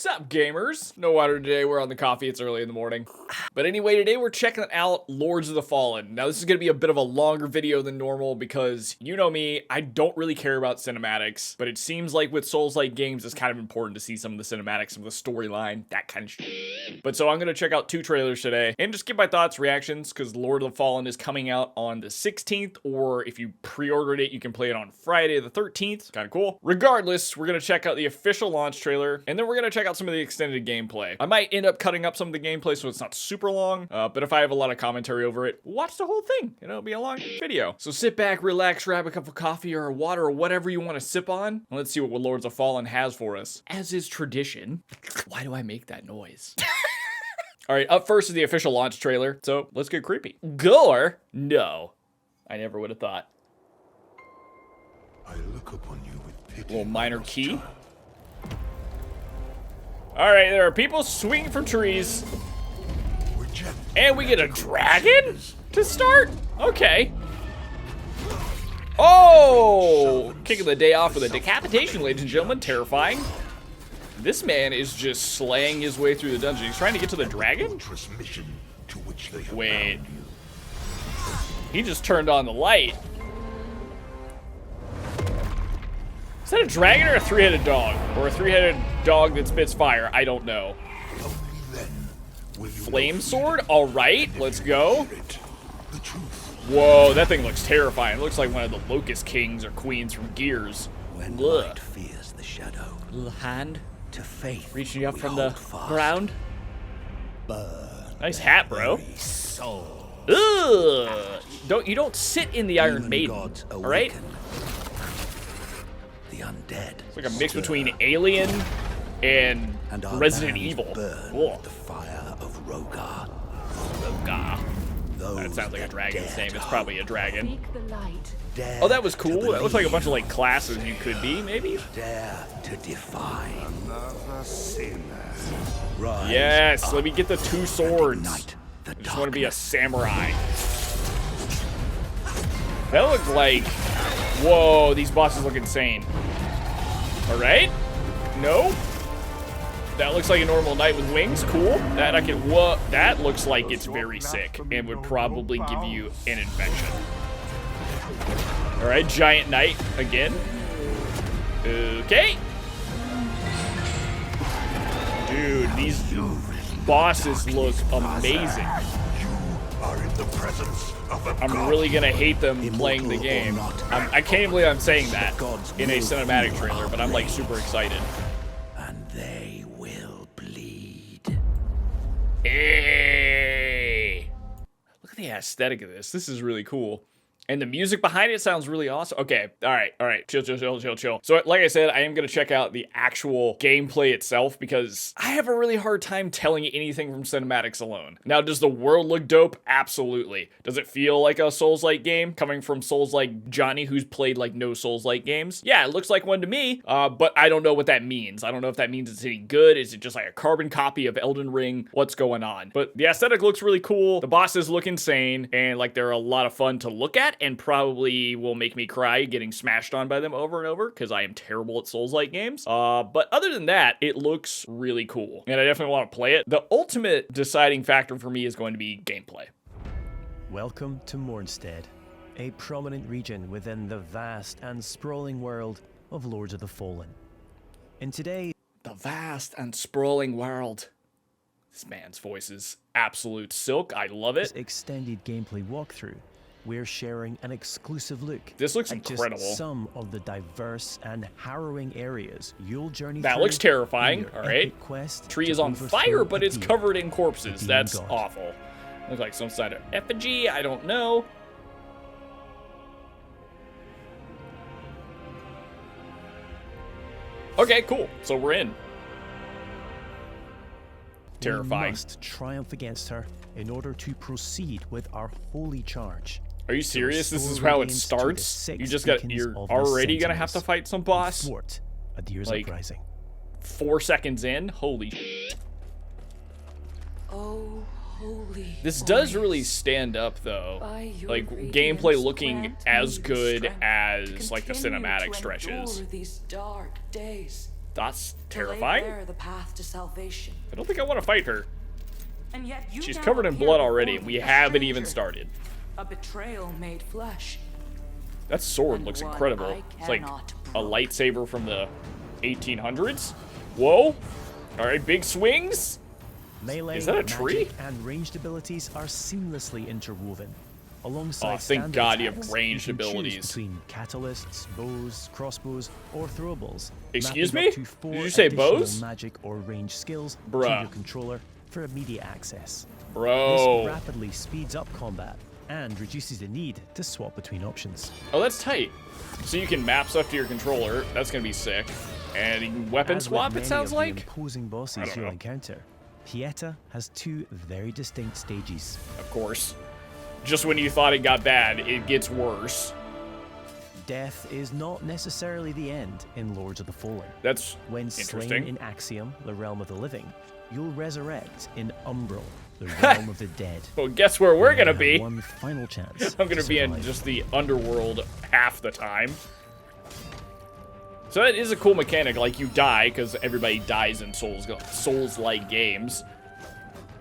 Sup, gamers? No water today, we're on the coffee, it's early in the morning. But anyway, today we're checking out Lords of the Fallen. Now this is gonna be a bit of a longer video than normal because, you know me, I don't really care about cinematics, but it seems like with Souls-like games, it's kind of important to see some of the cinematics, some of the storyline, that kind of shit. But so I'm gonna check out 2 trailers today, and just give my thoughts, reactions, because Lord of the Fallen is coming out on the 16th, or if you pre-ordered it, you can play it on Friday the 13th. Kind of cool. Regardless, we're gonna check out the official launch trailer, and then we're gonna check out some of the extended gameplay. I might end up cutting up some of the gameplay so it's not super long, but if I have a lot of commentary over it, watch the whole thing, and it'll be a long video. So sit back, relax, grab a cup of coffee or water or whatever you want to sip on, and let's see what Lords of Fallen has for us. As is tradition, why do I make that noise? All right, up first is the official launch trailer, so let's get creepy. Gore? No. I never would have thought. I look upon you with pity. Little minor key. All right, there are people swinging from trees. And we get a dragon to start? Okay. Oh! Kicking the day off with a decapitation, ladies and gentlemen. Terrifying. This man is just slaying his way through the dungeon. He's trying to get to the dragon? Wait. He just turned on the light. Is that a dragon or a 3-headed dog? Or a 3-headed dog that spits fire? I don't know. Flame sword? All right, let's go. Whoa, that thing looks terrifying. It looks like one of the Locust Kings or Queens from Gears. When light fears the shadow, Little hand to faith reaching up we from the hold fast. ground. Burn Nice hat, bro. very soul. Ugh! You don't sit in the Iron Demon Maiden, gods all right? awaken. The undead. It's like a mix stir, between Alien and our Resident lands Evil. burn Whoa. with the fire of Rogar. Rogar. Those That sounds like a that dragon's dare name. to It's probably a dragon. Seek the light. dare Oh, that was to cool. That looks like a bunch of believe, like classes you could be, maybe. dare to defy. Another sinner. Rise Yes, up let me get the 2 and swords. ignite the I just want to be a darkness. samurai. That looks like... Whoa, these bosses look insane. Alright. No. That looks like a normal knight with wings. Cool. That I can... Whoa. That looks like it's very sick and would probably give you an infection. Alright, giant knight again. Okay. Dude, these bosses look amazing. You are in the presence of a I'm god. really gonna hate them playing the Immortal or game. not, I can't believe I'm saying that gods in a will cinematic feel trailer, our but I'm like blade. super excited. And they will bleed. Hey! Look at the aesthetic of this. This is really cool. And the music behind it sounds really awesome. Okay, all right. Chill. So, like I said, I am going to check out the actual gameplay itself because I have a really hard time telling anything from cinematics alone. Now, does the world look dope? Absolutely. Does it feel like a Souls-like game coming from Souls-like Johnny, who's played like no Souls-like games? Yeah, it looks like one to me, but I don't know what that means. I don't know if that means it's any good. Is it just like a carbon copy of Elden Ring? What's going on? But the aesthetic looks really cool. The bosses look insane, and like they're a lot of fun to look at, and probably will make me cry getting smashed on by them over and over because I am terrible at Souls-like games. But other than that, it looks really cool, and I definitely want to play it. The ultimate deciding factor for me is going to be gameplay. Welcome to Mornstead, a prominent region within the vast and sprawling world of Lords of the Fallen. And today, The vast and sprawling world. This man's voice is absolute silk. I love this it. extended gameplay walkthrough, we're sharing an exclusive look This looks at incredible. just some of the diverse and harrowing areas you'll journey That through looks terrifying. in your All right. epic quest Tree to is on overthrow fire, but a it's demon. covered in corpses. demon That's god. awful. Looks like some sort of effigy. I don't know. Okay, cool. So we're in. We Terrifying. must triumph against her in order to proceed with our holy charge. Are you serious? This is restore how it radiance to the starts? six You just got, beacons you're of the already gonna have to Sentinels fight some and boss? thwart Adir's Like- uprising. 4 seconds in? Holy sh**. Oh, holy. This does really voice. stand up though. By your Like radiance, gameplay looking grant as me the good strength as to like the continue cinematic to stretches. endure these dark days. That's To lay terrifying. bare the path to salvation. I don't think I want to fight her. And yet you She's now covered in appear blood before already, me, and we a haven't even stranger. started. A betrayal made flesh. That sword And looks one incredible. I It's like cannot a brook. lightsaber from the 1800s. Whoa. All right, big swings. Melee, Is that a tree? magic, and ranged abilities are seamlessly interwoven. Alongside Oh, thank standard God you have attacks, ranged you can choose abilities. between catalysts, bows, crossbows, or throwables. Excuse mapping me? up to 4 Did you say additional bows? magic or ranged skills to Bruh. your controller for immediate access. Bro. This rapidly speeds up combat and reduces the need to swap between options. Oh, that's tight. So you can map stuff to your controller. That's going to be sick. And you can weapon As with swap, it many sounds of the like? imposing I bosses don't you'll know. encounter, Pieta has 2 very distinct stages. Of course. Just when you thought it got bad, it gets worse. Death is not necessarily the end in Lords of the Fallen. That's When slain interesting. in Axiom, the realm of the living, you'll resurrect in Umbral, the realm of the dead. Well, guess where we're going to You have be? one final chance. I'm gonna be in survive. just the underworld half the time. So that is a cool mechanic. Like, you die because everybody dies in Souls-like games,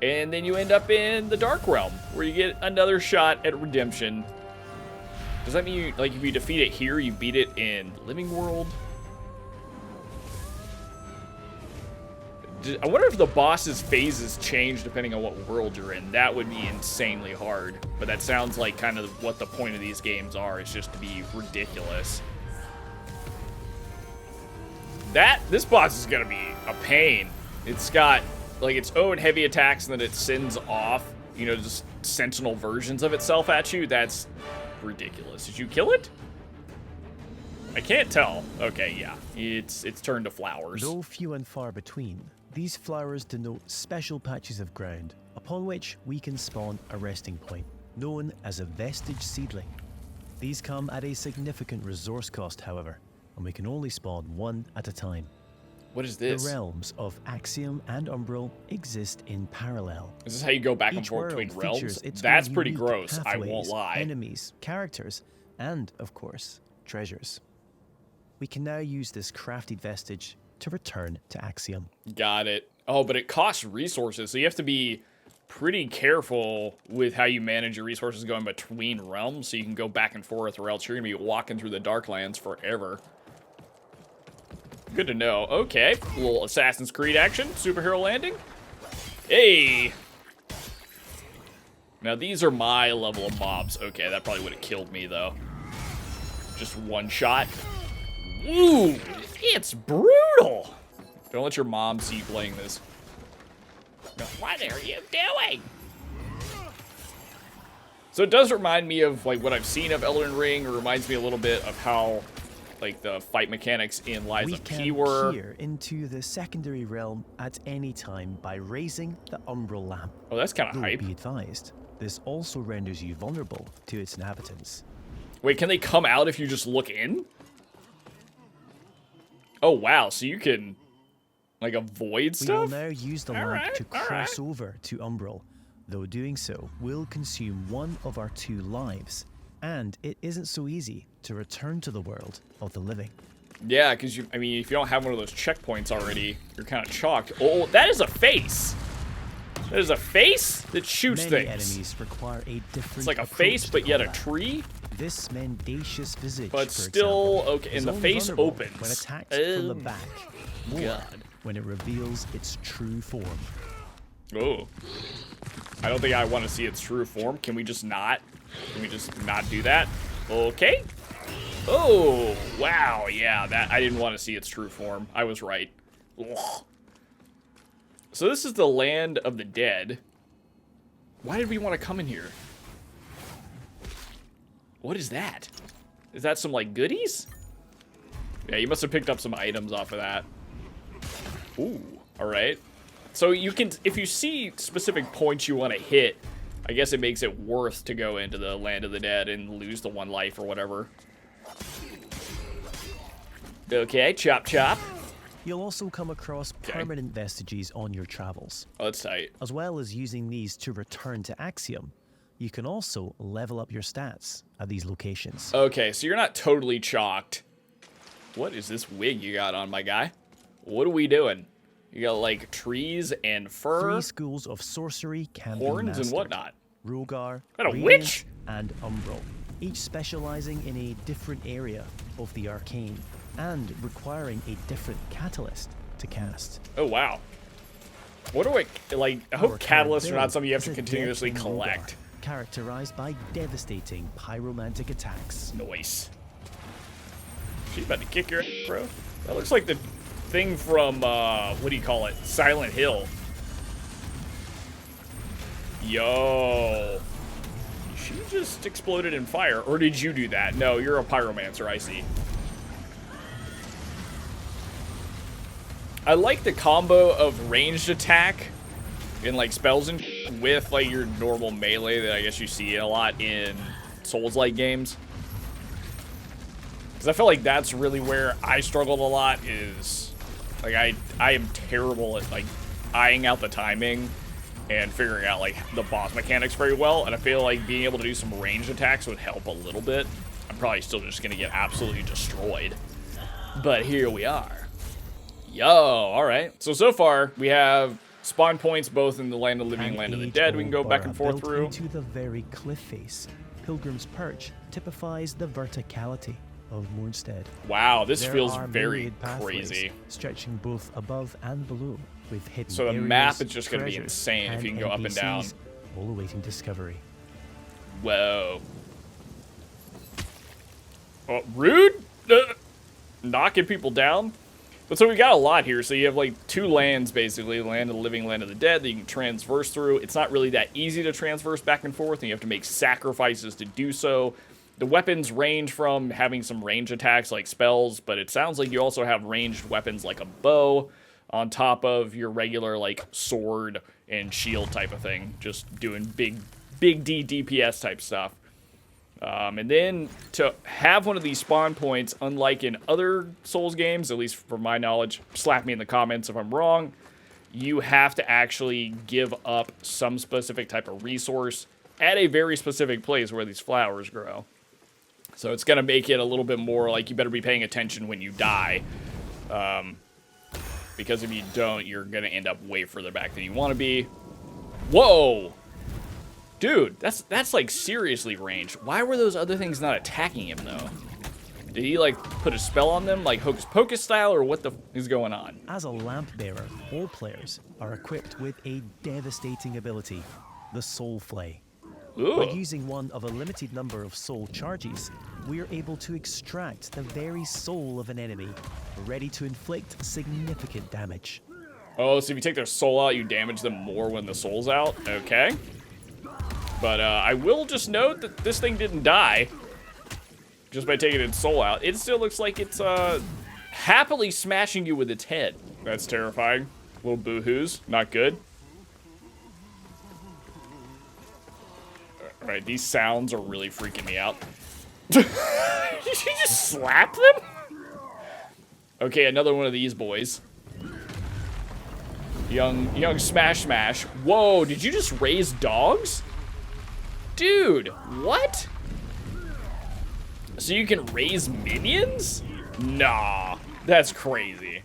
and then you end up in the Dark Realm where you get another shot at redemption. Does that mean you, like, if you defeat it here, you beat it in Living World? I wonder if the boss's phases change depending on what world you're in. That would be insanely hard. But that sounds like kind of what the point of these games are. It's just to be ridiculous. This boss is going to be a pain. It's got, like, its own heavy attacks, and then it sends off, you know, just sentinel versions of itself at you. That's ridiculous. Did you kill it? I can't tell. Okay, yeah. It's turned to flowers. Though few and far between, these flowers denote special patches of ground upon which we can spawn a resting point, known as a vestige seedling. These come at a significant resource cost, however, and we can only spawn one at a time. What is The this? realms of Axiom and Umbral exist in parallel. Is this how you go back and Each forth world between realms? features its That's own pretty unique gross. I won't pathways, lie. Enemies, characters, and, of course, treasures. We can now use this crafted vestige to return to Axiom. Got it. Oh, but it costs resources, so you have to be pretty careful with how you manage your resources going between realms so you can go back and forth, or else you're going to be walking through the Darklands forever. Good to know. Okay, a little Assassin's Creed action. Superhero landing. Hey! Now, these are my level of mobs. Okay, that probably would have killed me, though. Just one shot. Ooh, it's brutal. Don't let your mom see you playing this. What are you doing? So it does remind me of like what I've seen of Elden Ring. It reminds me a little bit of how like the fight mechanics in Lies We of can P were. peer into the secondary realm at any time by raising the Umbral lamp. Oh, that's kind of Though hype. be advised, this also renders you vulnerable to its inhabitants. Wait, can they come out if you just look in? Oh wow, so you can like avoid We will stuff? now use the All lamp right, to all cross over to Umbral, though doing so will consume one of our 2 lives, and it isn't so easy to return to the world of the living. Yeah, because I mean, if you don't have one of those checkpoints already, you're kind of chalked. Oh, that is a face. That is a face that shoots Many things. enemies require a different It's like a approach face, to but yet a combat. tree. This mendacious visage, But for still, example, okay, is and the only face vulnerable opens. when attacked from the Oh, back, or God. when it reveals its true form. Oh. I don't think I want to see its true form. Can we just not? Can we just not do that? Okay. Oh, wow. Yeah, that I didn't want to see its true form. I was right. Ugh. So this is the land of the dead. Why did we want to come in here? What is that? Is that some, like, goodies? Yeah, you must have picked up some items off of that. Ooh, all right. So you can, if you see specific points you want to hit, I guess it makes it worth to go into the land of the dead and lose the 1 life or whatever. Okay, chop chop. You'll also come across permanent vestiges on your travels. Oh, that's tight. As well as using these to return to Axiom, you can also level up your stats at these locations. Okay, so you're not totally chalked. What is this wig you got on, my guy? What are we doing? You got like trees and fur, 3 schools of sorcery can be horns mastered. and whatnot. Rogar, Got a Radiant, witch? and Umbral, each specializing in a different area of the arcane and requiring a different catalyst to cast. Oh wow. What do I like? I hope Our catalysts are current not something you have build to is a continuously death in collect. Rogar, characterized by devastating pyromantic attacks. Noise. She's about to kick your ass, bro. That looks like the thing from what do you call it? Silent Hill. Yo. She just exploded in fire. Or did you do that? No, you're a pyromancer, I see. I like the combo of ranged attack and like spells and with like your normal melee that I guess you see a lot in Souls-like games. Because I feel like that's really where I struggled a lot is like I am terrible at like eyeing out the timing and figuring out like the boss mechanics very well, and I feel like being able to do some ranged attacks would help a little bit. I'm probably still just gonna get absolutely destroyed, but here we are. Yo, all right. So far we have spawn points both in the Land of the Living and Land of the Dead. We can go back and forth through. Into the very cliff face, Pilgrim's Perch typifies the verticality of Moonstead. Wow, this There feels are very myriad pathways crazy. Stretching both above and below, with hidden So the areas, map is just gonna be treasures, insane if you can go up and down. NPCs, all awaiting discovery. Whoa. Oh, rude? Knocking people down? But so we got a lot here. So you have like 2 lands, basically. The Land of the Living, Land of the Dead, that you can transverse through. It's not really that easy to transverse back and forth, and you have to make sacrifices to do so. The weapons range from having some range attacks like spells, but it sounds like you also have ranged weapons like a bow on top of your regular like sword and shield type of thing. Just doing big D DPS type stuff. And then to have one of these spawn points, unlike in other Souls games, at least from my knowledge, slap me in the comments if I'm wrong, you have to actually give up some specific type of resource at a very specific place where these flowers grow. So it's going to make it a little bit more like you better be paying attention when you die. Because if you don't, you're going to end up way further back than you want to be. Whoa! Dude, that's like seriously ranged. Why were those other things not attacking him though? Did he like put a spell on them like Hocus Pocus style, or what the is going on? As a lamp bearer, all players are equipped with a devastating ability, the Soul Flay. By Ooh. using one of a limited number of soul charges, we are able to extract the very soul of an enemy, ready to inflict significant damage. Oh, so if you take their soul out, you damage them more when the soul's out? Okay. But I will just note that this thing didn't die just by taking its soul out. It still looks like it's happily smashing you with its head. That's terrifying. Little boo-hoos. Not good. Alright, these sounds are really freaking me out. Did you just slap them? Okay, another one of these boys. Young Smash Smash. Whoa, did you just raise dogs? Dude, what? So you can raise minions? Nah, that's crazy.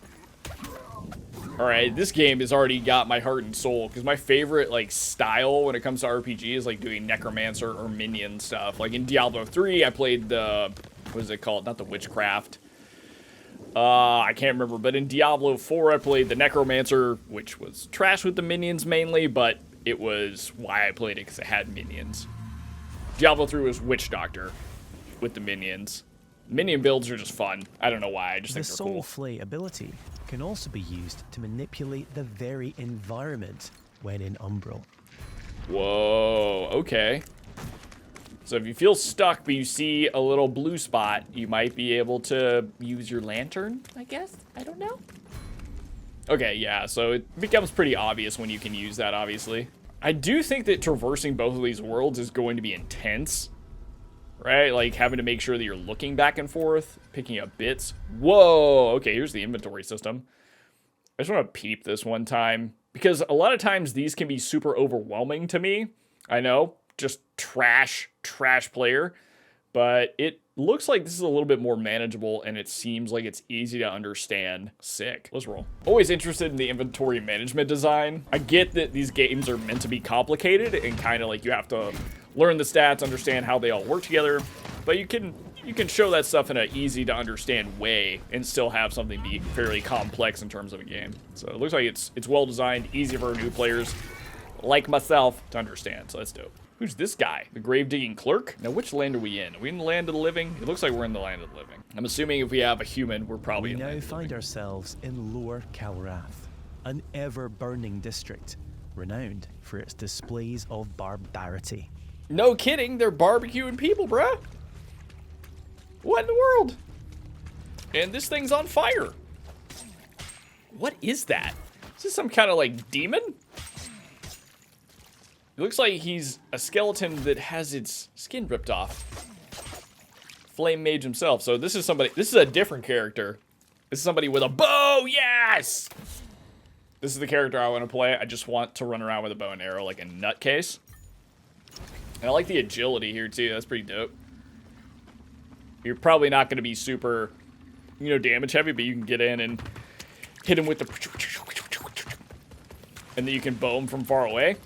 Alright, this game has already got my heart and soul, because my favorite, like, style when it comes to RPG is, like, doing Necromancer or minion stuff. Like, in Diablo 3, I played the, what is it called? Not the Witchcraft. I can't remember, but in Diablo 4, I played the Necromancer, which was trash with the minions mainly, but it was why I played it, because it had minions. Diablo 3 was Witch Doctor with the minions. Minion builds are just fun. I don't know why, I just The think they're Soul cool. Flay ability can also be used to manipulate the very environment when in Umbral. Whoa, okay. So if you feel stuck but you see a little blue spot, you might be able to use your lantern, I guess? I don't know. Okay, yeah, so it becomes pretty obvious when you can use that, obviously. I do think that traversing both of these worlds is going to be intense, right? Like having to make sure that you're looking back and forth, picking up bits. Whoa, okay, here's the inventory system. I just want to peep this one time, because a lot of times these can be super overwhelming to me. I know, just trash player, but it looks like this is a little bit more manageable, and it seems like it's easy to understand. Sick. Let's roll. Always interested in the inventory management design. I get that these games are meant to be complicated and kind of like you have to learn the stats, understand how they all work together, but you can show that stuff in an easy to understand way and still have something be fairly complex in terms of a game. So it looks like it's well designed, easy for new players like myself to understand. So that's dope. Who's this guy? The grave digging clerk? Now, which land are we in? Are we in the land of the living? It looks like we're in the land of the living. I'm assuming if we have a human, we're probably We in the now land of the find living. ourselves in Lower Calrath, an ever-burning district renowned for its displays of barbarity. No kidding, they're barbecuing people, bruh. What in the world? And this thing's on fire. What is that? Is this some kind of like demon? It looks like he's a skeleton that has its skin ripped off. Flame Mage himself. So this is somebody, this is a different character. This is somebody with a bow, yes! This is the character I want to play. I just want to run around with a bow and arrow like a nutcase. And I like the agility here too, that's pretty dope. You're probably not going to be super, you know, damage heavy, but you can get in and hit him with the... And then you can bow him from far away.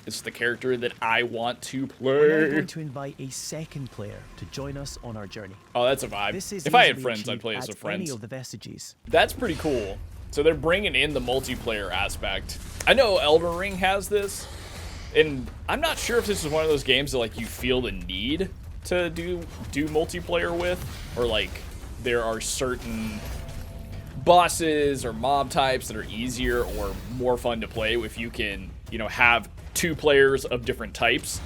This is the character that I want to We're now play. going to invite a second player to join us on our journey. Oh, that's a vibe. This is If I had easily friends, I'd achieved play as at a friends. any of the vestiges. That's pretty cool. So they're bringing in the multiplayer aspect. I know Elden Ring has this, and I'm not sure if this is one of those games that like you feel the need to do multiplayer with, or like there are certain bosses or mob types that are easier or more fun to play if you can, you know, have two players of different types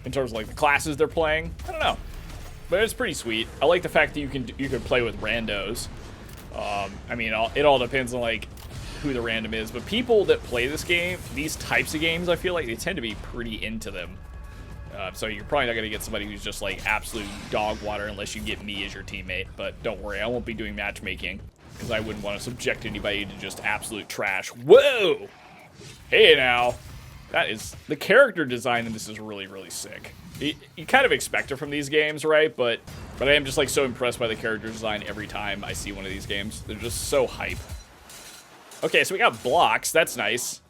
in terms of like the classes they're playing. I don't know, but it's pretty sweet. I like the fact that you can play with randos. I mean, it all depends on like who the random is, but people that play this game, these types of games, I feel like they tend to be pretty into them. So you're probably not going to get somebody who's just like absolute dog water unless you get me as your teammate. But don't worry, I won't be doing matchmaking because I wouldn't want to subject anybody to just absolute trash. Whoa! Hey now! That is, the character design in this is really, really sick. You kind of expect it from these games, right? But I am just like so impressed by the character design every time I see one of these games. They're just so hype. Okay, so we got blocks. That's nice.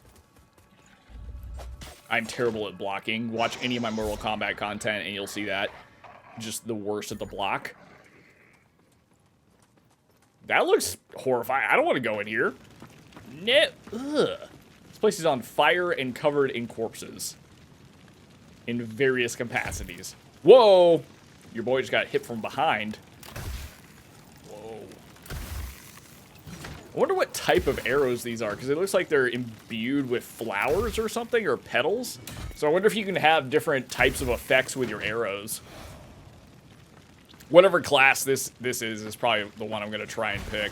I'm terrible at blocking. Watch any of my Mortal Kombat content and you'll see that. Just the worst at the block. That looks horrifying. I don't want to go in here. No. Ugh. This place is on fire and covered in corpses. In various capacities. Whoa! Your boy just got hit from behind. Whoa. I wonder what type of arrows these are, because it looks like they're imbued with flowers or something, or petals. So I wonder if you can have different types of effects with your arrows. Whatever class this is probably the one I'm going to try and pick.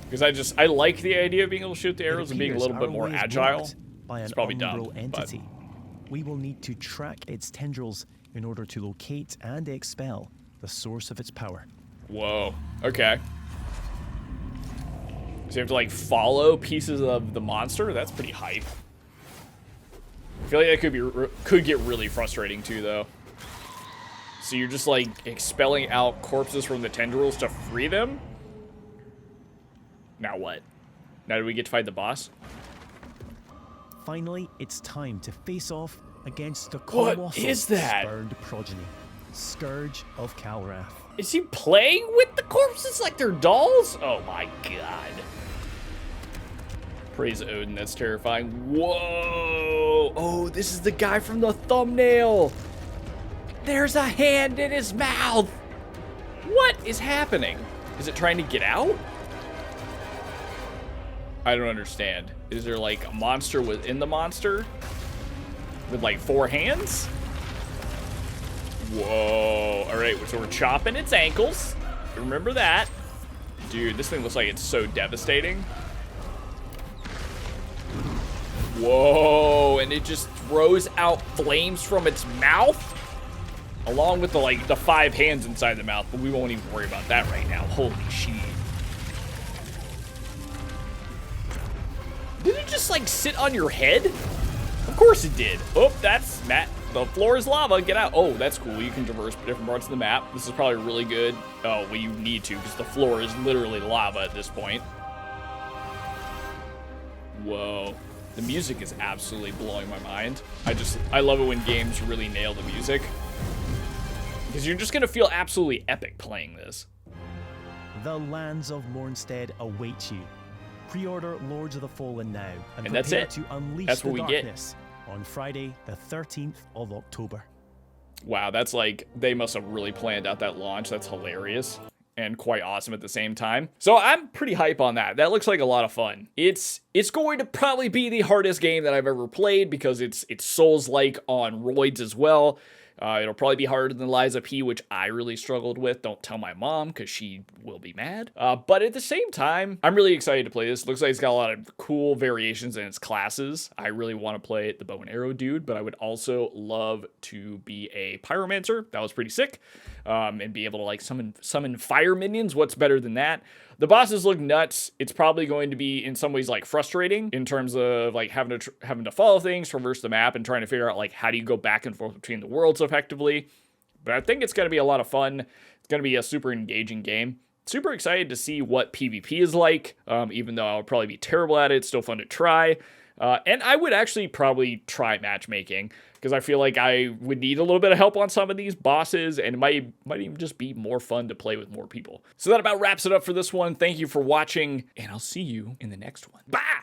Because I like the idea of being able to shoot the arrows and being a little bit more agile. By It's an probably dumb, umbral but- entity. We will need to track its tendrils in order to locate and expel the source of its power. Whoa. Okay. So you have to like follow pieces of the monster? That's pretty hype. I feel like that could get really frustrating too, though. So you're just like expelling out corpses from the tendrils to free them? Now what? Now do we get to fight the boss? Finally, it's time to face off against the What colossal is that? spurned progeny, Scourge of Calrath. Is he playing with the corpses like they're dolls? Oh my god. Praise Odin, that's terrifying. Whoa! Oh, this is the guy from the thumbnail! There's a hand in his mouth! What is happening? Is it trying to get out? I don't understand. Is there like a monster within the monster? With like 4 hands? Whoa. Alright, so we're chopping its ankles. Remember that. Dude, this thing looks like it's so devastating. Whoa, and it just throws out flames from its mouth? Along with the 5 hands inside the mouth, but we won't even worry about that right now. Holy shit. Did it just like sit on your head? Of course it did. Oh, that's Matt. The floor is lava. Get out. Oh, that's cool. You can traverse different parts of the map. This is probably really good. Oh, well, you need to because the floor is literally lava at this point. Whoa. The music is absolutely blowing my mind. I love it when games really nail the music. Because you're just going to feel absolutely epic playing this. The lands of Mornstead await you. Pre-order Lords of the Fallen now and that's prepare it. to unleash That's the what we get. darkness on Friday, the 13th of October. Wow, that's like, they must have really planned out that launch. That's hilarious and quite awesome at the same time. So I'm pretty hype on that. That looks like a lot of fun. It's going to probably be the hardest game that I've ever played because it's Souls-like on roids as well. It'll probably be harder than Liza P, which I really struggled with. Don't tell my mom because she will be mad. But at the same time, I'm really excited to play this. Looks like it's got a lot of cool variations in its classes. I really want to play the bow and arrow dude, but I would also love to be a pyromancer. That was pretty sick. And be able to like summon fire minions. What's better than that? The bosses look nuts. It's probably going to be in some ways like frustrating in terms of like having to follow things, traverse the map, and trying to figure out like how do you go back and forth between the worlds effectively. But I think it's going to be a lot of fun. It's going to be a super engaging game. Super excited to see what PvP is like. Even though I'll probably be terrible at it, it's still fun to try. And I would actually probably try matchmaking because I feel like I would need a little bit of help on some of these bosses, and it might even just be more fun to play with more people. So that about wraps it up for this one. Thank you for watching, and I'll see you in the next one. Bye!